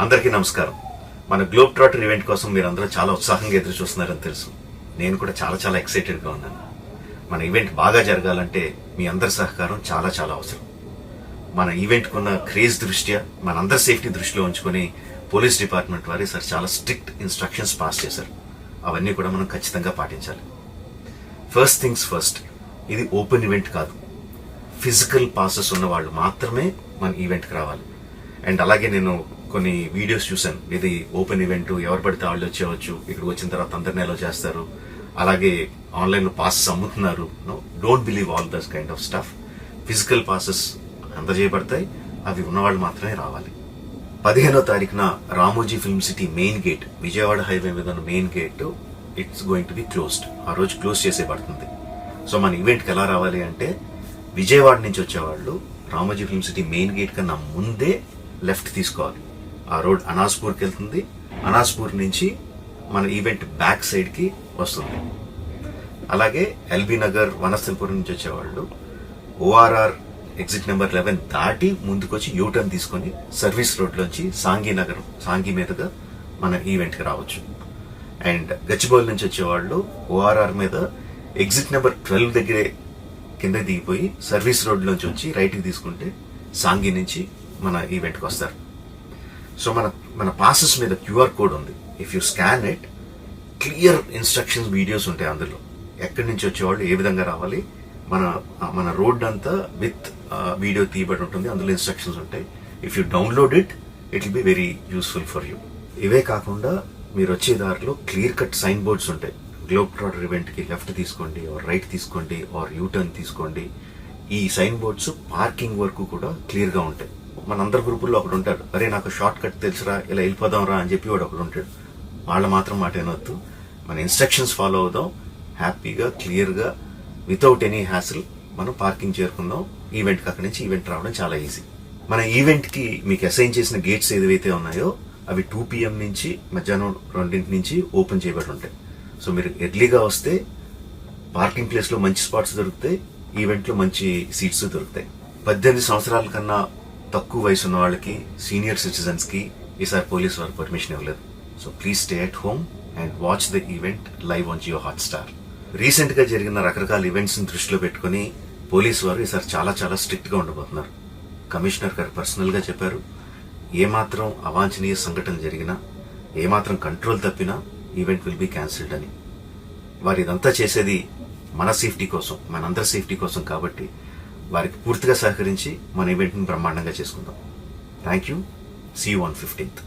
అందరికీ నమస్కారం. మన గ్లోబ్ ట్రాటర్ ఈవెంట్ కోసం మీరందరూ చాలా ఉత్సాహంగా ఎదురు చూస్తున్నారని తెలుసు. నేను కూడా చాలా ఎక్సైటెడ్గా ఉన్నాను. మన ఈవెంట్ బాగా జరగాలంటే మీ అందరి సహకారం చాలా అవసరం. మన ఈవెంట్కి ఉన్న క్రేజ్ దృష్ట్యా మనందరి సేఫ్టీ దృష్టిలో ఉంచుకొని పోలీస్ డిపార్ట్మెంట్ వారు సార్ చాలా స్ట్రిక్ట్ ఇన్స్ట్రక్షన్స్ పాస్ చేశారు. అవన్నీ కూడా మనం ఖచ్చితంగా పాటించాలి. ఫస్ట్ థింగ్స్ ఫస్ట్, ఇది ఓపెన్ ఈవెంట్ కాదు. ఫిజికల్ పాసెస్ ఉన్న వాళ్ళు మాత్రమే మన ఈవెంట్కి రావాలి. అండ్ అలాగే నేను కొన్ని వీడియోస్ చూశాను, ఇది ఓపెన్ ఈవెంట్, ఎవరు పడితే వాళ్ళు వచ్చేవచ్చు, ఇక్కడికి వచ్చిన తర్వాత అందరినీ అలో చేస్తారు, అలాగే ఆన్లైన్లో పాసెస్ అమ్ముతున్నారు. Don't believe all this kind of stuff. Physical passes అందజేయబడతాయి, అవి ఉన్నవాళ్ళు మాత్రమే రావాలి. 15వ తారీఖున Ramoji film city main gate, Vijayawada highway మీద ఉన్న main gate it's going to be closed. ఆ రోజు క్లోజ్ చేసేయబడుతుంది. సో మన ఈవెంట్కి ఎలా రావాలి అంటే, విజయవాడ నుంచి వచ్చేవాళ్ళు Ramoji film city main gate కన్నా ముందే లెఫ్ట్ తీసుకోవాలి. ఆ రోడ్ అనాస్పూర్కి వెళ్తుంది. అనాస్పూర్ నుంచి మన ఈవెంట్ బ్యాక్ సైడ్కి వస్తుంది. అలాగే ఎల్బీ నగర్, వనస్థలపురం నుంచి వచ్చేవాళ్ళు ఓఆర్ఆర్ ఎగ్జిట్ నెంబర్ 11 దాటి ముందుకొచ్చి యూటర్న్ తీసుకొని సర్వీస్ రోడ్లోంచి సాంఘీ మీదుగా మన ఈవెంట్కి రావచ్చు. అండ్ గచ్చిబౌలి నుంచి వచ్చేవాళ్ళు ఓఆర్ఆర్ మీద ఎగ్జిట్ నెంబర్ 12 దగ్గరే కింద దిగిపోయి సర్వీస్ రోడ్లోంచి వచ్చి రైట్కి తీసుకుంటే సాంఘీ నుంచి మన ఈవెంట్కి వస్తారు. సో మన పాసెస్ మీద క్యూఆర్ కోడ్ ఉంది. If you scan it, clear instructions videos ఉంటాయి అందులో. ఎక్కడి నుంచి వచ్చేవాళ్ళు ఏ విధంగా రావాలి, మన రోడ్ అంతా విత్ వీడియో తీయబడి ఉంటుంది. అందులో ఇన్స్ట్రక్షన్స్ ఉంటాయి. If you download it will be very useful for you. ఇవే కాకుండా మీరు వచ్చే దారిలో క్లియర్ కట్ సైన్ బోర్డ్స్ ఉంటాయి. గ్లోబ్ ట్రాటర్ ఈవెంట్కి లెఫ్ట్ తీసుకోండి, ఆర్ రైట్ తీసుకోండి, ఆర్ యూటర్న్ తీసుకోండి. ఈ సైన్ బోర్డ్స్ పార్కింగ్ వరకు కూడా క్లియర్గా ఉంటాయి. మనందరి గ్రూపుల్లో ఒకడు ఉంటాడు, అరే నాకు షార్ట్ కట్ తెలుసురా, ఇలా వెళ్ళిపోదాం రా అని చెప్పి వాడు ఒకడు ఉంటాడు. వాళ్ళ మాత్రం మాట వినొద్దు. మన ఇన్స్ట్రక్షన్స్ ఫాలో అవుదాం. హ్యాపీగా క్లియర్గా వితౌట్ ఎనీ హ్యాసిల్ మనం పార్కింగ్ చేరుకుందాం. ఈవెంట్కి అక్కడి నుంచి ఈవెంట్ రావడం చాలా ఈజీ. మన ఈవెంట్కి మీకు అసైన్ చేసిన గేట్స్ ఏదైతే ఉన్నాయో అవి 2 PM నుంచి మధ్యాహ్నం 2 నుంచి ఓపెన్ చేయబడి ఉంటాయి. సో మీరు ఎర్లీగా వస్తే పార్కింగ్ ప్లేస్లో మంచి స్పాట్స్ దొరుకుతాయి, ఈవెంట్లో మంచి సీట్స్ దొరుకుతాయి. 18 సంవత్సరాల కన్నా తక్కువ వయసు ఉన్న వాళ్ళకి, సీనియర్ సిటిజన్స్కి ఈసారి పోలీస్ వారు పర్మిషన్ ఇవ్వలేదు. So please stay at home and watch the event live on Jio Hotstar. రీసెంట్గా జరిగిన రకరకాల ఈవెంట్స్ని దృష్టిలో పెట్టుకుని పోలీసు వారు ఈసారి చాలా స్ట్రిక్ట్గా ఉండబోతున్నారు. కమిషనర్ గారు పర్సనల్గా చెప్పారు, ఏమాత్రం అవాంఛనీయ సంఘటన జరిగినా, ఏమాత్రం కంట్రోల్ తప్పినా ఈవెంట్ విల్ బీ క్యాన్సిల్డ్ అని. వారు ఇదంతా చేసేది మన సేఫ్టీ కోసం, మనందరి సేఫ్టీ కోసం కాబట్టి వారికి పూర్తిగా సహకరించి మన ఈవెంట్ని బ్రహ్మాండంగా చేసుకుందాం. Thank you. See you on 15th.